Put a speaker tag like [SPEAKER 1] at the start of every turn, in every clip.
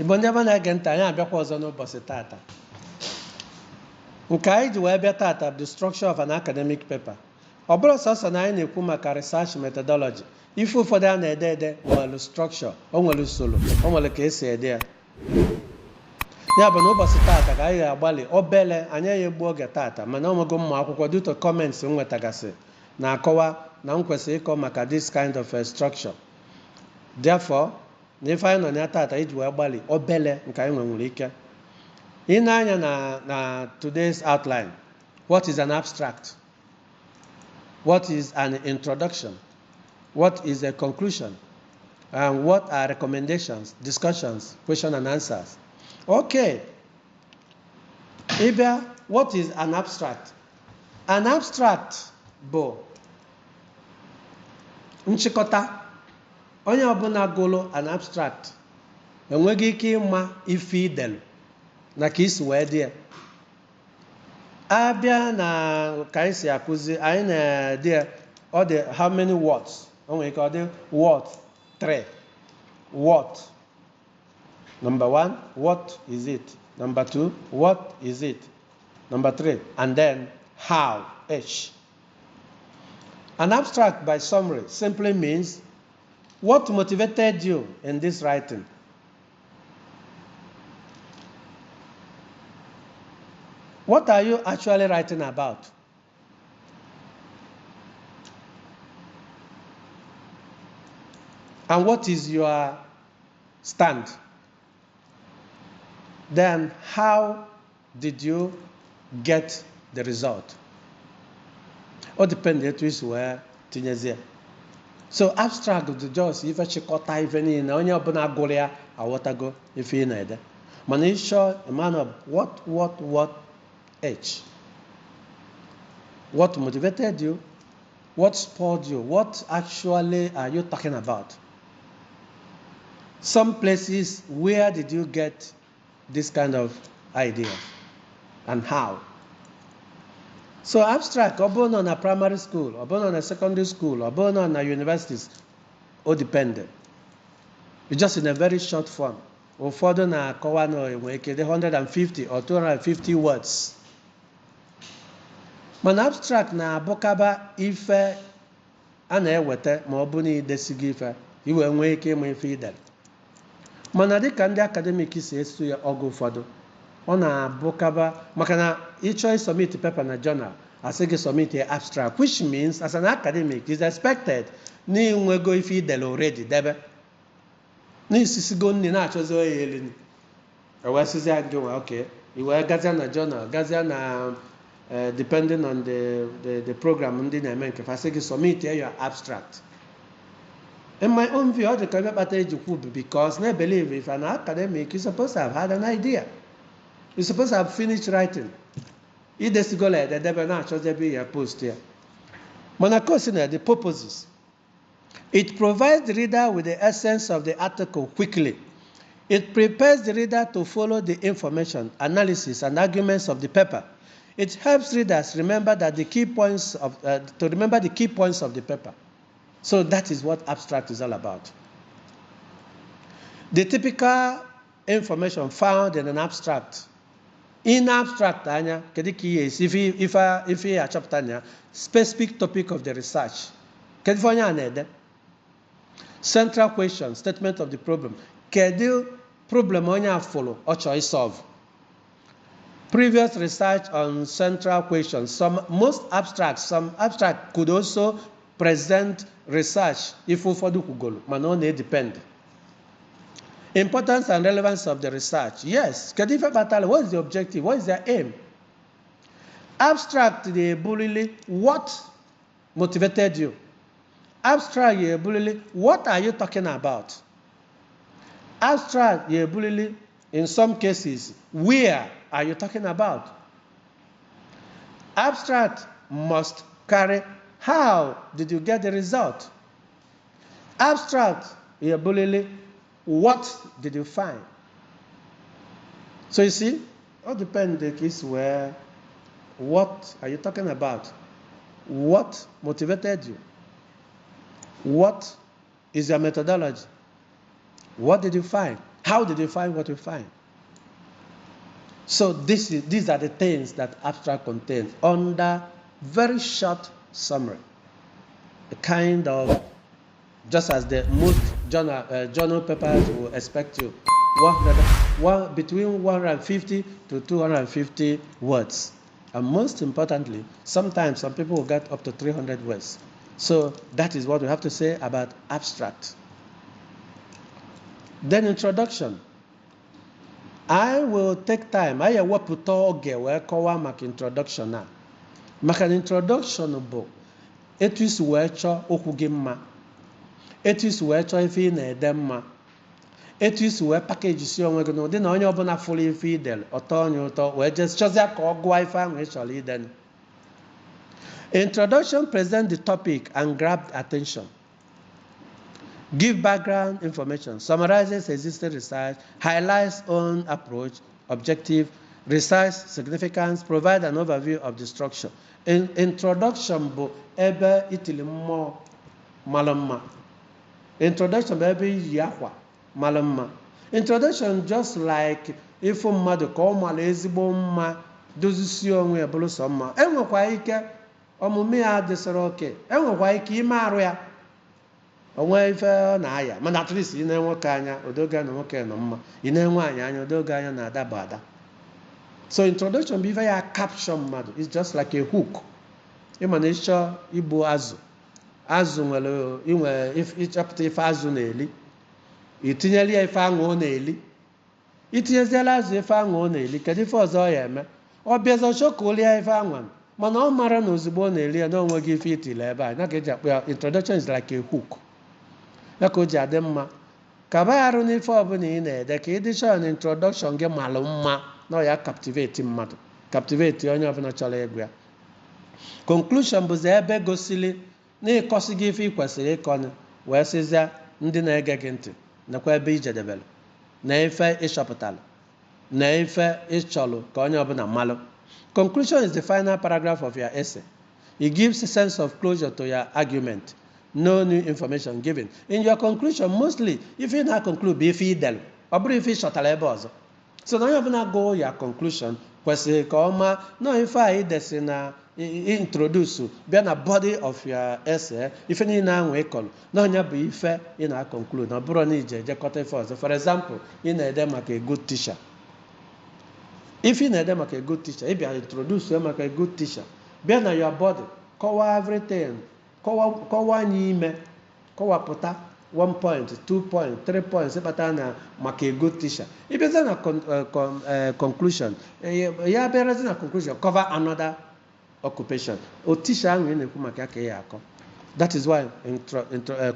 [SPEAKER 1] Igbo ndị ọma na-ege ntị, anyị abịakwa ọzọ n'ụbọchị tata. Nke anyị ji wee bịa tata bụ the structure of an academic paper. Ọ bụrụ sọsọ na anyị na-ekwu maka research methodology. Ife ụfọdụ a na-ede ede nwere structure, o nwere usoro, o nwere ka esi ede ya. Ya bụ n'ụbọchị tata ka anyị ga-agbalị obele, anyị egbu oge tata, mana ọmụgụ ụmụ akwụkwọ due to comments m nwetagasị na-akọwa na m kwesịrị ịkọ maka this kind of a structure. Therefore, n'ife anyị nọ na tata iji wee gbalị obele nke anyị nwere ike. Ị na-anya na today's outline, what is an abstract? What is an introduction? What is a conclusion? And what are recommendations, discussions, question and answers? Okay. Ibia, what is an abstract? An abstract bụ nchịkọta. Onye ọbụla gụlụ an abstract enweghị ike ịma ife idelu na ka isi wee dị ya. Abịa na ka anyị si akụzi, anyị na-ede ọ dị how many words? O nwere ike ọ dị word 3. What? Number 1, what is it? Number 2, what is it? Number 3, and then how? H. An abstract by summary simply means what motivated you in this writing? What are you actually writing about? And what is your stand? Then how did you get the result? All depends on which where tinyezie. So abstract is just ife chịkọta ife niile, onye ọbụla gụrụ ya aghọtago ife ị na-ede. Mana ịchọ a man of what H. What motivated you? What spurred you? What actually are you talking about? Some places, where did you get this kind of ideas and how? So abstract, ọ bụrụ na primary school, ọ bụrụ na secondary school, ọ bụrụ na universities, all dependent. It's just in a very short form. Ụfọdụ na-akọwa na enwere ike dị 150 or 250 words. Mana abstract na-abụkaba ife a na-eweta ma ọ bụ na idesigo ife, iwe nwee ike ịma ife idere. Mana dịka ndị academic si esu ya ọgụ ụfọdụ, ọ na-abụkaba maka na ịchọ submit paper na journal, asị gị submit abstract, which means as an academic is expected na inwego ife idere already debe. N'isisigo nri na-achọzi oyi elu. Ewesizi gị nwa, okay, iwe gazia na journal, gazia na depending on the program ndị na-eme nke fasị gị submit your abstract. In my own view, the because I believe if an academic, you're supposed to have had an idea. You're supposed to have finished writing. It is go like that, there be a post here. Monacosina, the purposes. It provides the reader with the essence of the article quickly. It prepares the reader to follow the information, analysis, and arguments of the paper. It helps readers remember that the key points of the paper. So that is what abstract is all about. The typical information found in an abstract. In abstract, Anya, if you are chapter specific topic of the research. Central question, statement of the problem. Kedu problem onya follow or choice solve. Previous research on central questions. Some abstract could also present research if ụfọdụ kwugolo, mana ọ na-depend. Importance and relevance of the research. Yes, kedu ife kpatara? What is the objective? What is their aim? Abstract na-ebulili what motivated you. Abstract na-ebulili what are you talking about. Abstract na-ebulili in some cases where are you talking about. Abstract must carry how did you get the result? Abstract, what did you find? So you see, all depends on the case where, what are you talking about? What motivated you? What is your methodology? What did you find? How did you find what you find? So these are the things that abstract contains under very short summary. A kind of, just as the most journal papers will expect you, between 150 to 250 words. And most importantly, sometimes some people will get up to 300 words. So that is what we have to say about abstract. Then introduction. I will take time. I ewepụta oge wee kọwaa maka introduction a. Maka introduction bụ etu isi wee chọọ okwu gị mma, etu isi wee chọọ ife ị na-ede mma, etu isi wee pakeji si onwe gị n'ụdị na onye ọbụla fụrụ ife idel ọtọ onye ụtọ wee chọzie ka ọ gụọ ife ahụ ị chọrọ ide. Introduction presents the topic and grab attention. Give background information, summarizes existing research, highlights own approach, objective, recites significance, provide an overview of the structure. Introduction bụ ebe itili mmụọ mara mma. Introduction bụ ebe iyi akwa mara mma. Introduction just like ịfụ mmadụ ka ọ mara ezigbo mma dozisie onwe ya bụrụ sọ mma. Enwekwa ike ọmụmụ ya adịsịrị oke. Enwekwa ike ime arụ ya onwe ife na-aya, mana at least ị na-enwoke anya odoga na nwoke nọ mma, ị na-enwe anya odoga anya na-adaba ada. So introduction bụ ife ya capture mmadụ. It's just like a hook. Ịma na ịchọ igbu azụ nwere inwe ịchọpụta ife azụ na-eli, itinyela ya ife aṅụ ọ na-eli, itinyeziela azụ ife aṅụ ọ na-eli, kedu ife ọzọ ọ ya eme? Ọ bịaza chọkụlia ife aṅụ, mana ọ mara na ozugbo ọ na-eli ya na onweghị ife itile ebe a. Na ka eji akpọ ya introduction is like a hook. Ya ka o ji adị mma kaba arụ n'ife ọbụla ị na-ede ka ịdị chọọ na introduction gị malụ mma na ya captivate mmadụ, captivate onye ọbụla chọrọ ịgụ ya. Conclusion bụzi ebe gosili na ịkọsị gị ife ị kwesịrị ịkọnụ wee sịzịa ndị na-ege gị ntị nakwa ebe ijedebere na ife ịchọpụtalụ na ife ịchọlụ ka onye ọbụla malụ. Conclusion is the final paragraph of your essay. It gives a sense of closure to your argument. No new information given. In your conclusion, mostly, if you not conclude, if you del, or if you short a labels. So now you have not go your conclusion, kwesịrị ka ọma no ife a idesi na introduce bịa na body of your essay ife niile ahụ ịkọrọ na onye bụ ife ị na-conclude na ọ bụrụ na ije ejekọta ife ọzọ. For example, ị na-ede maka a good teacher. If ị na-ede maka a good teacher, ị bịa introduce maka a good teacher, bịa na your body, kọwaa everything, kọwaa n'ime, kọwapụta 1 point, 2 point, 3 points ịkpata na maka a good teacher. If it's a conclusion, ya bịarazi na conclusion, cover another occupation. O teacher ahụ ị na-ekwu maka ka ya akọ. That is why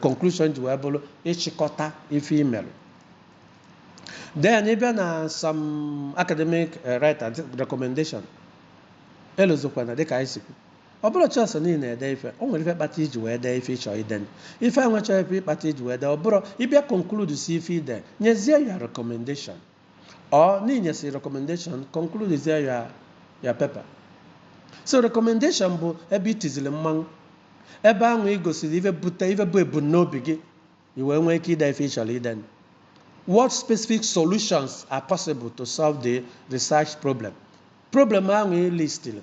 [SPEAKER 1] conclusion ji wee bụrụ ịchịkọta ife imere. Then ị bịa na some academic writer recommendation elozokwana dịka anyị sikwu. Ọ bụrụ chọọsọ niile ede ife, o nwere ife kpata iji wee dee ife ịchọ ide. Ife a nwechọ ife ịkpata iji wee dee, ọ bụrụ ịbịa conclude si ife ide, nyezie ya recommendation. Or n'inyesi recommendation, conclude your paper. So recommendation bụ ebe itizili mmanwụ, ebe ahụ igosiri ife bụ ebumnobi gị, i wee nwee ike ide ife ịchọrọ ide. What specific solutions are possible to solve the research problem? Problem ahụ ị listili.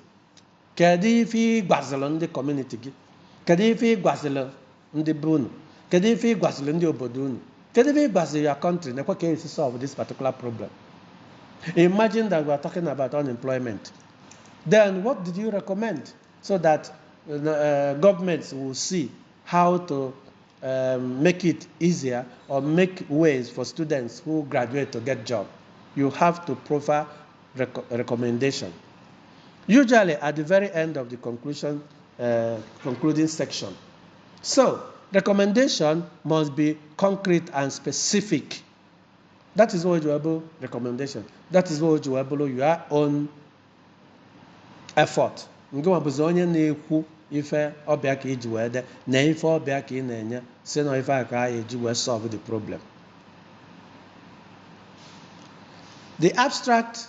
[SPEAKER 1] Kedu ife ịgwazili ndị community gị? Kedu ife ịgwazili ndị be unu? Kedu ife ịgwazili ndị obodo unu? Kedu ife ịgwazili your country nekwa ka esi solve this particular problem? Imagine that we are talking about unemployment. Then what did you recommend so that governments will see how to make it easier or make ways for students who graduate to get job? You have to provide recommendation. Usually at the very end of the concluding section. So, recommendation must be concrete and specific. That is what you able recommendation. That is what you able your own effort. Ngo mabuzo onye na-ekwu ife ọbịa ka iji wee de na ife ọbịa ka ị na-enye si na ife aka eji wee solve the problem. The abstract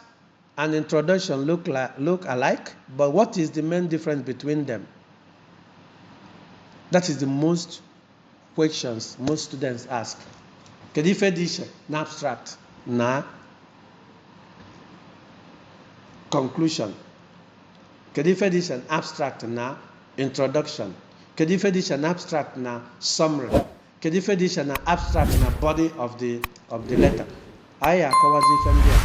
[SPEAKER 1] and introduction look alike, but what is the main difference between them? That is the most questions most students ask. Kedu ife dị iche na abstract na conclusion. Kedu ife dị iche na abstract na introduction? Kedu ife dị iche na abstract na summary? Kedu ife dị iche na abstract na body of the letter? Anyị akọwazi ife ndị a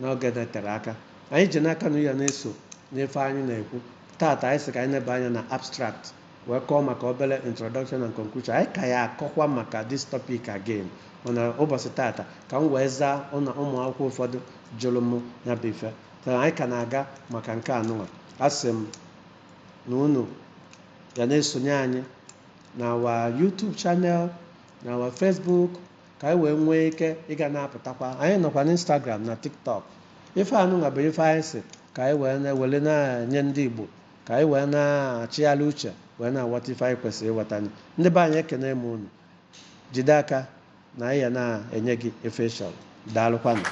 [SPEAKER 1] n'oge na-etere aka. Anyị ji n'aka na ya na-eso n'ife anyị na-ekwu. Tata anyị sị ka anyị neba anya na abstract wee kọọ maka obere introduction and conclusion. Anyị ka ya akọkwa maka this topic again. Mana ụbọchị tata ka m wee zaa ụmụ akwụkwọ ụfọdụ jụrụ m ya bụ ife. Anyị ka na-aga maka nke anụnwa. Asị m na unu ya na-esonye anyị na our YouTube channel, na our Facebook, ka anyị wee nwee ike ịga na-apụtakwa. Anyị nọkwa na Instagram na TikTok. Ife anụnwa bụ ife anyị sị ka anyị wee na-enye ndị Igbo, ka anyị wee na-achịgharị uche wee na-aghọta ife anyị kwesịrị ịghọta. Ndị be anyị ekene m unu. Jide aka na anyị ya na-enye gị efe shọl. Daalụkwanụ.